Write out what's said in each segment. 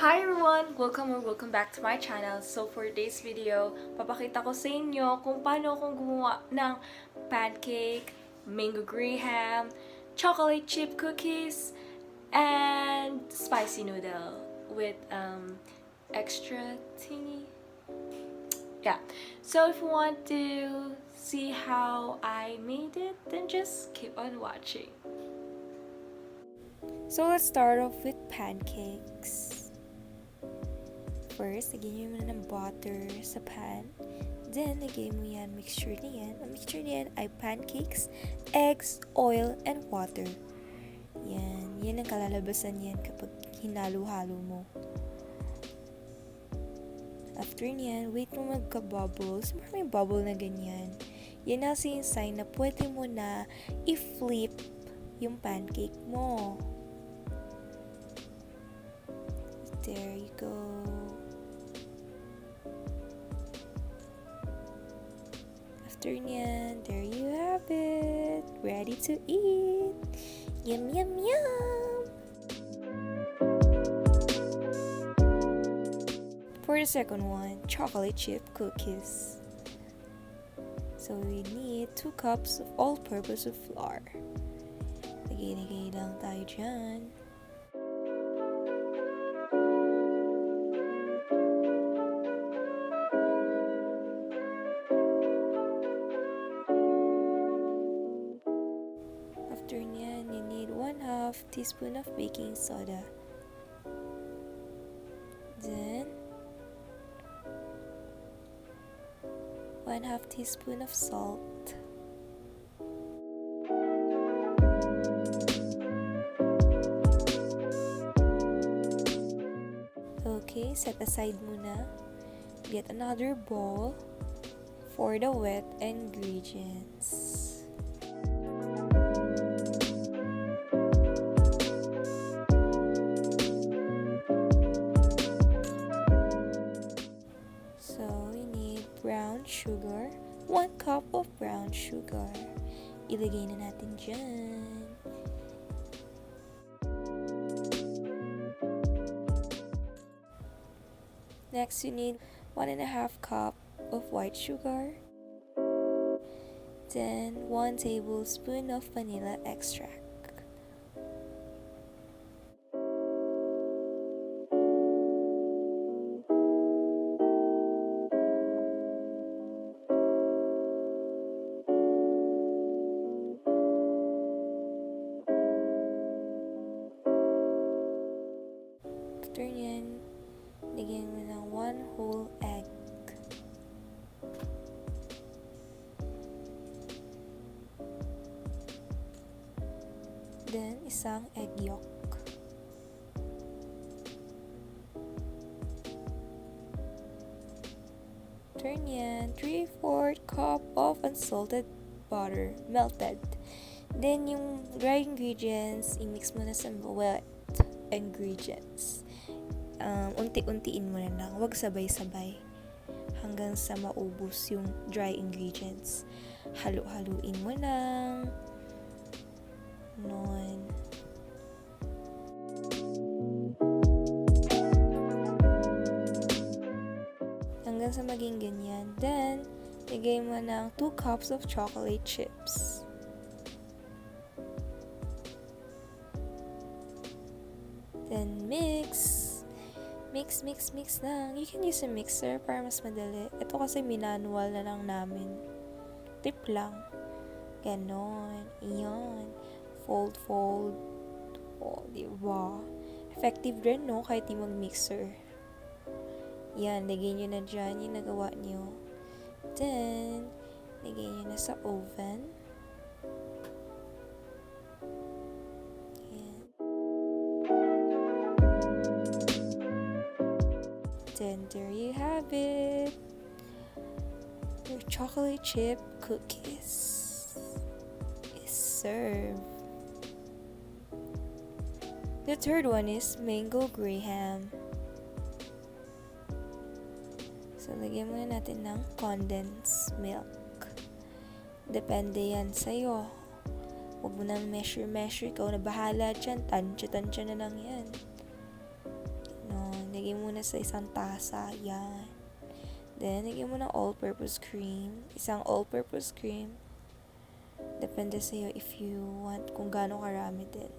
Hi everyone! Welcome back to my channel. So for today's video, papakita ko sa inyo kung paano akong gumawa ng pancake, mango graham, chocolate chip cookies, and spicy noodle with extra tingy. Yeah. So if you want to see how I made it, then just keep on watching. So let's start off with pancakes. First, lagyan nyo muna ng butter sa pan. Then, lagyan mo yan, mixture na yan. Ang mixture na yan ay pancakes, eggs, oil, and water. Yan ang kalalabasan yan kapag hinalo-halo mo. After nyan, wait mo magka-bubbles. May bubble na ganyan. Yan kasi yung sign na pwede mo na i-flip yung pancake mo. There you go. After nyan, there you have it. Ready to eat. Yum, yum, yum. For the second one, chocolate chip cookies. So we need 2 cups of all-purpose flour. Lagay lang tayo dyan. After nyan, you need 1/2 teaspoon of baking soda. Then 1/2 teaspoon of salt. Okay, set aside muna. Get another bowl for the wet ingredients. Brown sugar, 1 cup of brown sugar. Ilagay na natin dyan. Next, you need 1.5 cup of white sugar. Then, 1 tablespoon of vanilla extract. After yan, lagyan mo ng 1 whole egg. Then, isang egg yolk. Turn yan, 3/4 cup of unsalted butter, melted. Then, yung dry ingredients, i-mix mo na sa wet ingredients. Unti-untiin mo na lang, huwag sabay-sabay hanggang sa maubos yung dry ingredients. Halu-haluin mo lang noon. Hanggang sa maging ganyan. Then, lagay mo ng 2 cups of chocolate chips. Then, mix lang. You can use a mixer para mas madali. Ito kasi minanual na lang namin. Tip lang. Ganon. Iyon. Fold. Oh, diba? Effective rin, no? Kahit di mag-mixer. Yan, lagay nyo na dyan yung nagawa nyo. Then, lagay nyo na sa oven. Then there you have it. Your chocolate chip cookies is served. The third one is mango graham. So, lagyan muna natin ng condensed milk. Depende yan sa'yo. Huwag mo na measure. Ikaw na bahala dyan. Tansya na lang yan. lagay mo na sa isang tasa. Yan. Then, lagay mo ng all-purpose cream. Isang all-purpose cream. Depende sa'yo if you want kung gaano karami din.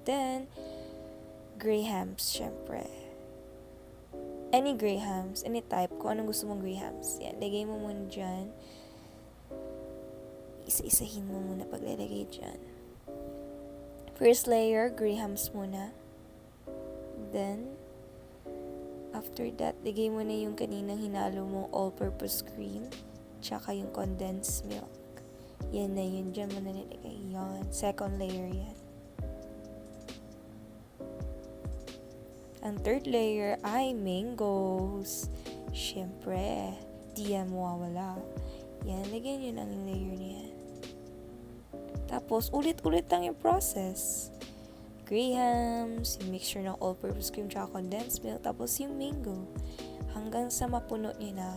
Then, grahams, syempre. Any grahams, any type, kung anong gusto mong grahams. Yan, lagay mo muna dyan. Isa-isahin mo muna paglalagay dyan. First layer, grahams muna. Then, after that, lagay mo na yung kaninang hinalo mong all-purpose cream, tsaka yung condensed milk. Yan na yun, dyan mo na nilagay. Yan, second layer yan. Ang third layer ay mangoes. Syempre, di yan mawawala. Yan, lagyan yun ang layer niyan. Tapos, ulit-ulit lang yung process. Grahams, yung mixture ng all-purpose cream tsaka condensed milk, tapos yung mango. Hanggang sa mapuno niya na.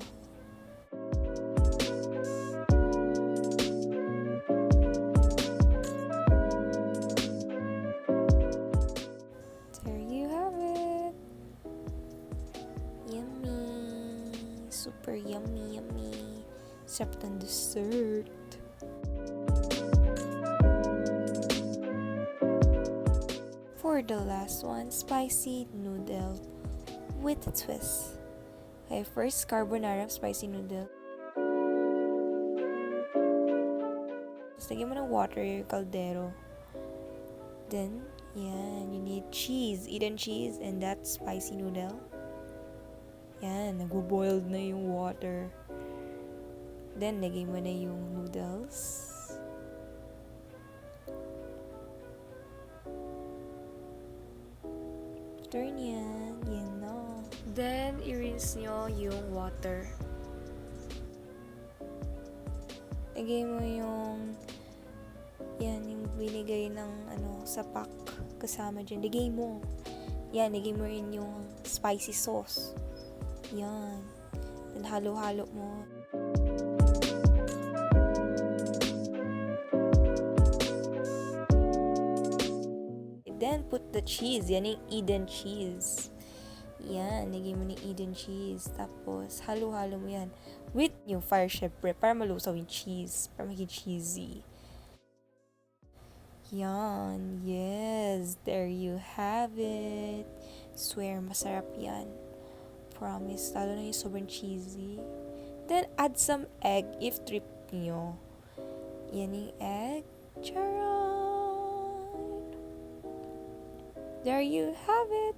There you have it. Yummy. Super yummy, yummy. Sarap ng dessert. For the last one, spicy noodle with a twist. Okay, first, carbonara spicy noodle. Tapos, lagyan mo ng water yung kaldero. Then, yan, you need cheese, Eden cheese, and that spicy noodle. Yan, nagbo-boiled na yung water. Then, lagay mo na yung noodles. After yan, yan na. Then, i-rinse nyo yung water. Lagay mo yung yung binigay ng sa pack kasama dyan. Lagay mo. Yan, lagay mo rin yung spicy sauce. Yan. Then, halo-halo mo. Then, put the cheese. Yan yung Eden cheese. Yan, lagay mo ng Eden cheese. Tapos, halo-halo mo yan. With yung fire syempre, para malusaw yung cheese. Para maging cheesy. Yan. Yes. There you have it. Swear, masarap yan. Promise. Lalo na yung sobrang cheesy. Then, add some egg if trip nyo. Yan yung egg. Charan! There you have it.